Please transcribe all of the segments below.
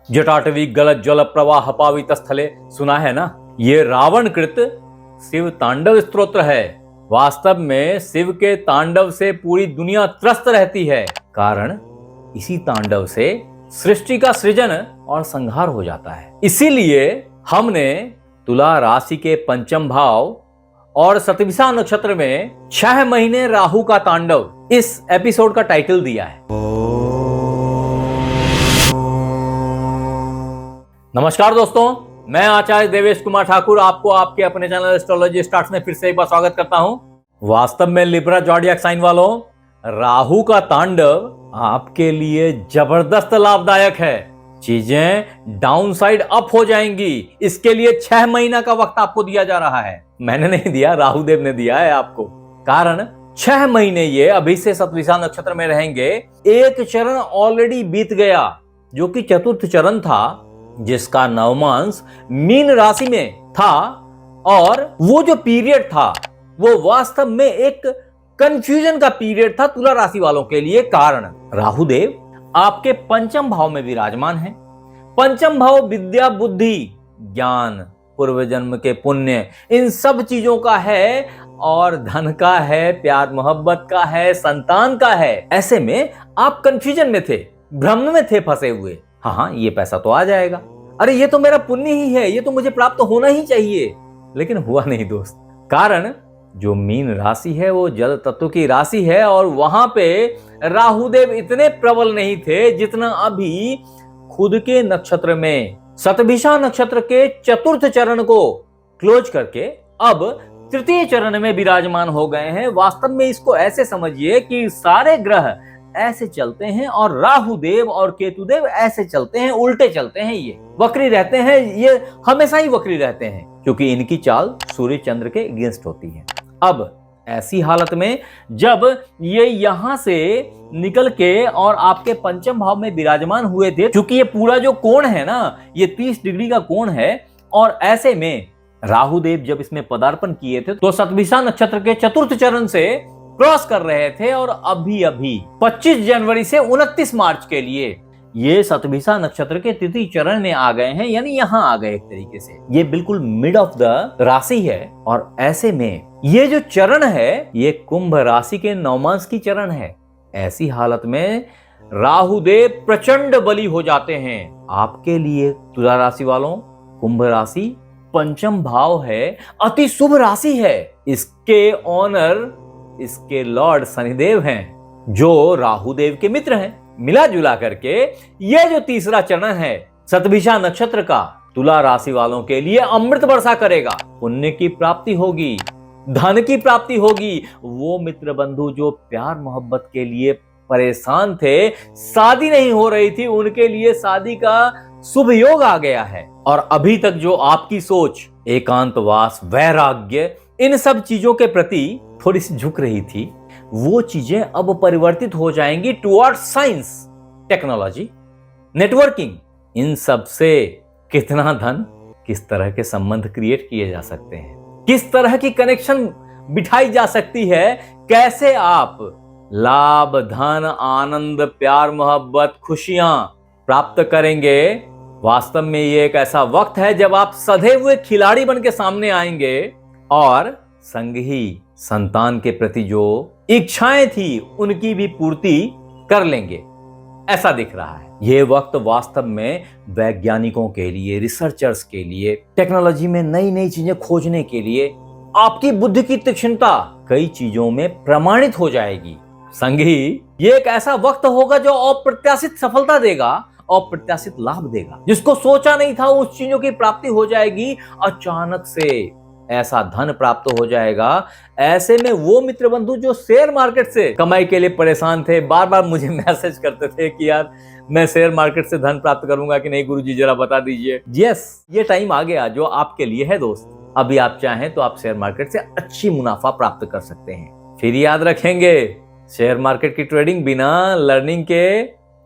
जटाटवी गलत जल प्रवाह पावित स्थले, सुना है ना? ये रावण कृत शिव तांडव स्तोत्र है। वास्तव में शिव के तांडव से पूरी दुनिया त्रस्त रहती है। कारण इसी तांडव से सृष्टि का सृजन और संहार हो जाता है। इसीलिए हमने तुला राशि के पंचम भाव और शतभिषा नक्षत्र में 6 महीने राहु का तांडव इस एपिसोड का टाइटल दिया है। नमस्कार दोस्तों, मैं आचार्य देवेश कुमार ठाकुर आपको आपके अपने चैनल एस्ट्रोलॉजी स्टार्ट्स में फिर से एक बार स्वागत करता हूं। वास्तव में लिब्रा ज़ोडिएक साइन वालों, राहु का तांडव आपके लिए जबरदस्त लाभदायक है। चीजें डाउन साइड अप हो जाएंगी। इसके लिए 6 महीना का वक्त आपको दिया जा रहा है। मैंने नहीं दिया, राहुदेव ने दिया है आपको। कारण 6 महीने ये अभी से शतभिषा नक्षत्र में रहेंगे। एक चरण ऑलरेडी बीत गया जो कि चतुर्थ चरण था, जिसका नवमांश मीन राशि में था। और वो जो पीरियड था वो वास्तव में एक कंफ्यूजन का पीरियड था तुला राशि वालों के लिए। कारण राहुदेव आपके पंचम भाव में विराजमान है। पंचम भाव विद्या, बुद्धि, ज्ञान, पूर्व जन्म के पुण्य, इन सब चीजों का है। और धन का है, प्यार मोहब्बत का है, संतान का है। ऐसे में आप कंफ्यूजन में थे, भ्रम में थे फंसे हुए। हाँ, ये पैसा तो आ जाएगा, अरे ये तो मेरा पुण्य ही है, ये तो मुझे प्राप्त होना ही चाहिए। लेकिन हुआ नहीं दोस्त। कारण जो मीन राशि है वो जल तत्व की राशि है और वहां पे राहुदेव इतने प्रबल नहीं थे जितना अभी खुद के नक्षत्र में शतभिषा नक्षत्र के चतुर्थ चरण को क्लोज करके अब तृतीय चरण में विराजमान हो गए हैं। वास्तव में इसको ऐसे समझिए कि सारे ग्रह ऐसे चलते हैं और राहुदेव और केतुदेव ऐसे चलते हैं, उल्टे चलते हैं, ये वक्री रहते हैं, ये हमेशा ही वक्री रहते हैं क्योंकि इनकी चाल सूर्य चंद्र के अगेंस्ट होती है। अब ऐसी हालत में जब ये यहां से निकल के और आपके पंचम भाव में विराजमान हुए थे, क्योंकि ये पूरा जो कोण है ना, ये 30 डिग्री का कोण है। और ऐसे में राहुदेव जब इसमें पदार्पण किए थे तो शतभिषा नक्षत्र के चतुर्थ चरण से क्रॉस कर रहे थे और अभी 25 जनवरी से 29 मार्च के लिए ये शतभिषा नक्षत्र के तृतीय चरण में आ गए हैं, यानी यहां आ गए। एक तरीके से ये बिल्कुल मिड ऑफ द राशि है। और ऐसे में ये जो चरण है ये कुंभ राशि के नवमांश की चरण है। ऐसी हालत में राहुदेव प्रचंड बली हो जाते हैं आपके लिए। तुला राशि वालों, कुंभ राशि पंचम भाव है, अति शुभ राशि है। इसके ऑनर, इसके लॉर्ड शनिदेव हैं जो राहुदेव के मित्र हैं। मिला जुला करके ये जो तीसरा चरण है शतभिषा नक्षत्र का, तुला राशि वालों के लिए अमृत वर्षा करेगा। पुण्य की प्राप्ति होगी, धन की प्राप्ति होगी। वो मित्र बंधु जो प्यार मोहब्बत के लिए परेशान थे, शादी नहीं हो रही थी, उनके लिए शादी का शुभ योग आ गया है। और अभी तक जो आपकी सोच एकांतवास, वैराग्य, इन सब चीजों के प्रति थोड़ी सी झुक रही थी, वो चीजें अब परिवर्तित हो जाएंगी टुवर्ड्स साइंस, टेक्नोलॉजी, नेटवर्किंग। इन सब से कितना धन, किस तरह के संबंध क्रिएट किए जा सकते हैं, किस तरह की कनेक्शन बिठाई जा सकती है, कैसे आप लाभ, धन, आनंद, प्यार मोहब्बत, खुशियां प्राप्त करेंगे। वास्तव में ये एक ऐसा वक्त है जब आप सधे हुए खिलाड़ी बन के सामने आएंगे और संग ही संतान के प्रति जो इच्छाएं थी उनकी भी पूर्ति कर लेंगे, ऐसा दिख रहा है। यह वक्त वास्तव में वैज्ञानिकों के लिए, रिसर्चर्स के लिए, टेक्नोलॉजी में नई नई चीजें खोजने के लिए आपकी बुद्धि की तीक्ष्णता कई चीजों में प्रमाणित हो जाएगी। संग ही ये एक ऐसा वक्त होगा जो अप्रत्याशित सफलता देगा, अप्रत्याशित लाभ देगा। जिसको सोचा नहीं था उस चीजों की प्राप्ति हो जाएगी। अचानक से ऐसा धन प्राप्त हो जाएगा। ऐसे में वो मित्र बंधु जो शेयर मार्केट से कमाई के लिए परेशान थे, बार बार मुझे मैसेज करते थे कि यार मैं शेयर मार्केट से धन प्राप्त करूंगा कि नहीं गुरुजी, जरा बता दीजिए। यस, ये टाइम आ गया जो आपके लिए है दोस्त। अभी आप चाहें तो आप शेयर मार्केट से अच्छी मुनाफा प्राप्त कर सकते हैं। फिर याद रखेंगे, शेयर मार्केट की ट्रेडिंग बिना लर्निंग के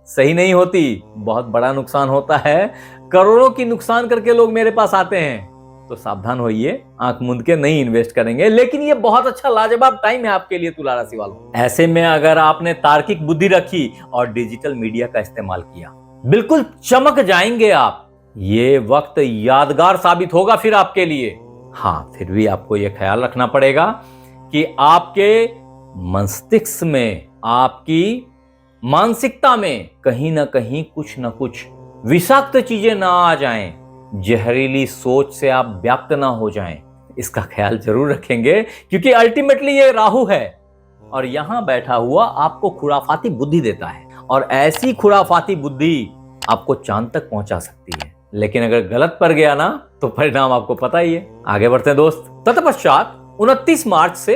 सही नहीं होती, बहुत बड़ा नुकसान होता है। करोड़ों की नुकसान करके लोग मेरे पास आते हैं, तो सावधान होइए, आंख मूंद के नहीं इन्वेस्ट करेंगे। लेकिन ये बहुत अच्छा लाजवाब टाइम है आपके लिए तुला राशि वालों। ऐसे में अगर आपने तार्किक बुद्धि रखी और डिजिटल मीडिया का इस्तेमाल किया, बिल्कुल चमक जाएंगे आप। ये वक्त यादगार साबित होगा फिर आपके लिए। हाँ, फिर भी आपको यह ख्याल रखना पड़ेगा कि आपके मस्तिष्क में, आपकी मानसिकता में कहीं ना कहीं कुछ ना कुछ विषाक्त चीजें ना आ जाएं, जहरीली सोच से आप व्याप्त ना हो जाएं। इसका ख्याल जरूर रखेंगे, क्योंकि अल्टीमेटली ये राहु है और यहां बैठा हुआ आपको खुराफाती बुद्धि देता है, और ऐसी खुराफाती बुद्धि आपको चांद तक पहुंचा सकती है। लेकिन अगर गलत पड़ गया ना, तो परिणाम आपको पता ही है। आगे बढ़ते हैं दोस्त। तत्पश्चात 29 मार्च से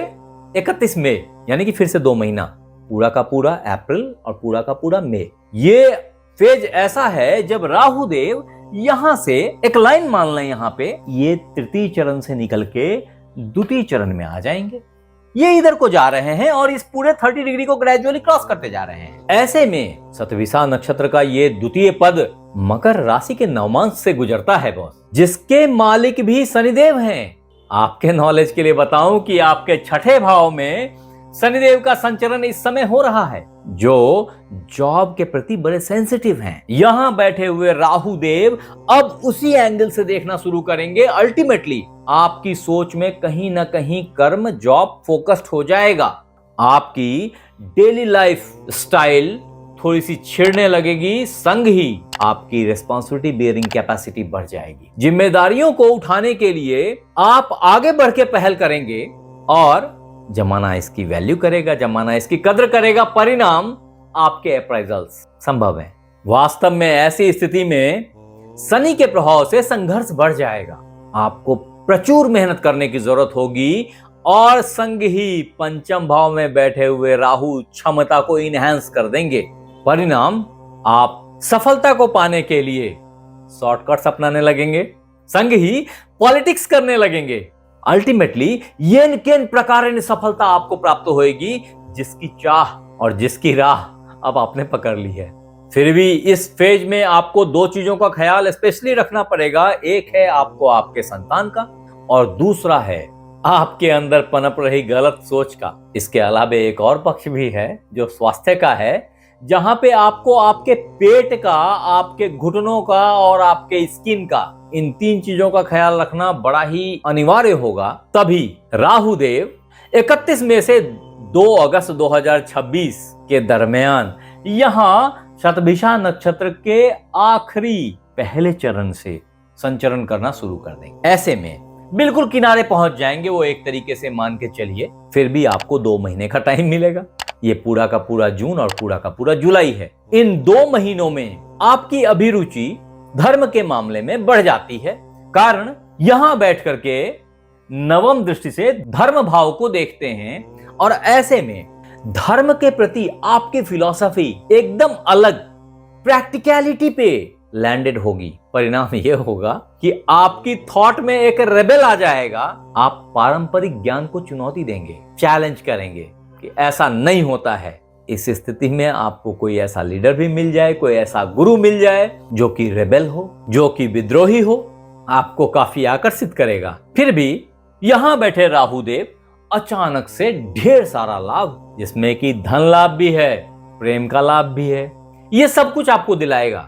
31 मई, यानी कि फिर से 2 महीना, पूरा का पूरा अप्रैल और पूरा का पूरा मई, ये फेज ऐसा है जब राहु देव यहां से एक लाइन मान लें, यहां पे ये तृतीय चरण से निकल के द्वितीय चरण में आ जाएंगे। ये इधर को जा रहे हैं और इस पूरे 30 डिग्री को ग्रेजुअली क्रॉस करते जा रहे हैं। ऐसे में शतभिषा नक्षत्र का ये द्वितीय पद मकर राशि के नवमांश से गुजरता है बॉस, जिसके मालिक भी शनिदेव हैं। आपके नॉलेज के लिए बताऊं कि आपके छठे भाव में शनिदेव का संचरण इस समय हो रहा है, जो जॉब के प्रति बड़े सेंसिटिव हैं। यहां बैठे हुए राहु देव अब उसी एंगल से देखना शुरू करेंगे। अल्टीमेटली आपकी सोच में कहीं ना कहीं कर्म, जॉब फोकस्ड हो जाएगा। आपकी डेली लाइफ स्टाइल थोड़ी सी छिड़ने लगेगी, संग ही आपकी रिस्पॉन्सिबिलिटी बेयरिंग कैपेसिटी बढ़ जाएगी। जिम्मेदारियों को उठाने के लिए आप आगे बढ़ के पहल करेंगे और जमाना इसकी वैल्यू करेगा, जमाना इसकी कद्र करेगा। परिणाम आपके अप्राइजल्स संभव है। वास्तव में ऐसी स्थिति में शनि के प्रभाव से संघर्ष बढ़ जाएगा। आपको प्रचुर मेहनत करने की जरूरत होगी और संग ही पंचम भाव में बैठे हुए राहु क्षमता को इनहैंस कर देंगे। परिणाम आप सफलता को पाने के लिए शॉर्टकट्स अपनाने लगेंगे, संग ही पॉलिटिक्स करने लगेंगे। अल्टीमेटली येन केन प्रकार सफलता आपको प्राप्त होगी, जिसकी चाह और जिसकी राह अब आपने पकड़ ली है। फिर भी इस फेज में आपको 2 चीजों का ख्याल स्पेशली रखना पड़ेगा। एक है आपको आपके संतान का, और दूसरा है आपके अंदर पनप रही गलत सोच का। इसके अलावा एक और पक्ष भी है जो स्वास्थ्य का है, जहां पे आपको आपके पेट का, आपके घुटनों का और आपके स्किन का, इन 3 चीजों का ख्याल रखना बड़ा ही अनिवार्य होगा। तभी राहु देव 31 मई से 2 अगस्त 2026 के दरमियान यहां शतभिषा नक्षत्र के आखिरी पहले चरण से संचरण करना शुरू कर देंगे। ऐसे में बिल्कुल किनारे पहुंच जाएंगे वो, एक तरीके से मान के चलिए। फिर भी आपको 2 महीने का टाइम मिलेगा। ये पूरा का पूरा जून और पूरा का पूरा जुलाई है। इन 2 महीनों में आपकी अभिरुचि धर्म के मामले में बढ़ जाती है। कारण यहां बैठ करके नवम दृष्टि से धर्म भाव को देखते हैं, और ऐसे में धर्म के प्रति आपकी फिलॉसफी एकदम अलग प्रैक्टिकलिटी पे लैंडेड होगी। परिणाम यह होगा कि आपकी थॉट में एक रेबेल आ जाएगा। आप पारंपरिक ज्ञान को चुनौती देंगे, चैलेंज करेंगे कि ऐसा नहीं होता है। इस स्थिति में आपको कोई ऐसा लीडर भी मिल जाए, कोई ऐसा गुरु मिल जाए जो कि रेबेल हो, जो कि विद्रोही हो, आपको काफी आकर्षित करेगा। फिर भी यहां बैठे राहु देव अचानक से ढेर सारा लाभ, जिसमें कि धन लाभ भी है, प्रेम का लाभ भी है, ये सब कुछ आपको दिलाएगा।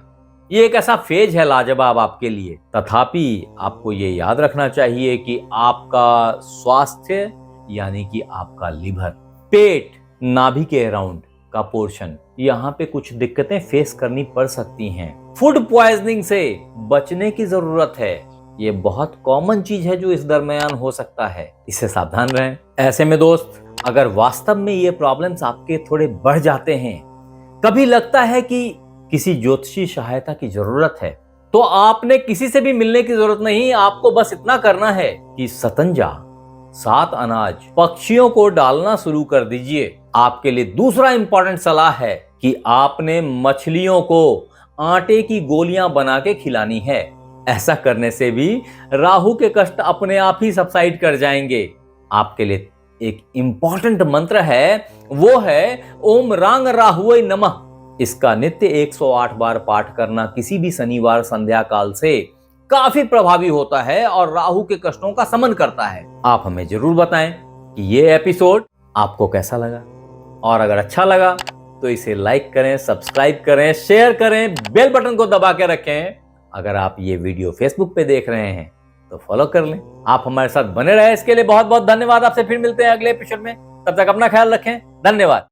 ये एक ऐसा फेज है लाजवाब आपके लिए। तथापि आपको ये याद रखना चाहिए कि आपका स्वास्थ्य, यानी कि आपका लिवर, पेट, नाभि के अराउंड का पोर्शन, यहाँ पे कुछ दिक्कतें फेस करनी पड़ सकती हैं। फूड पॉइजनिंग से बचने की जरूरत है। ये बहुत कॉमन चीज है जो इस दरमियान हो सकता है, इससे सावधान रहें। ऐसे में दोस्त, अगर वास्तव में ये प्रॉब्लम्स आपके थोड़े बढ़ जाते हैं, कभी लगता है कि किसी ज्योतिषी सहायता की जरूरत है, तो आपने किसी से भी मिलने की जरूरत नहीं। आपको बस इतना करना है कि सतंजा, 7 अनाज पक्षियों को डालना शुरू कर दीजिए। आपके लिए दूसरा इंपॉर्टेंट सलाह है कि आपने मछलियों को आटे की गोलियां बना के खिलानी है। ऐसा करने से भी राहु के कष्ट अपने आप ही सबसाइड कर जाएंगे। आपके लिए एक इंपॉर्टेंट मंत्र है, वो है ओम रांग राहुवे नमः। इसका नित्य 108 बार पाठ करना किसी भी शनिवार संध्या काल से काफी प्रभावी होता है और राहु के कष्टों का शमन करता है। आप हमें जरूर बताएं कि ये एपिसोड आपको कैसा लगा, और अगर अच्छा लगा तो इसे लाइक करें, सब्सक्राइब करें, शेयर करें, बेल बटन को दबा के रखें। अगर आप ये वीडियो फेसबुक पे देख रहे हैं तो फॉलो कर लें। आप हमारे साथ बने रहे, इसके लिए बहुत बहुत धन्यवाद। आपसे फिर मिलते हैं अगले एपिसोड में। तब तक अपना ख्याल रखें। धन्यवाद।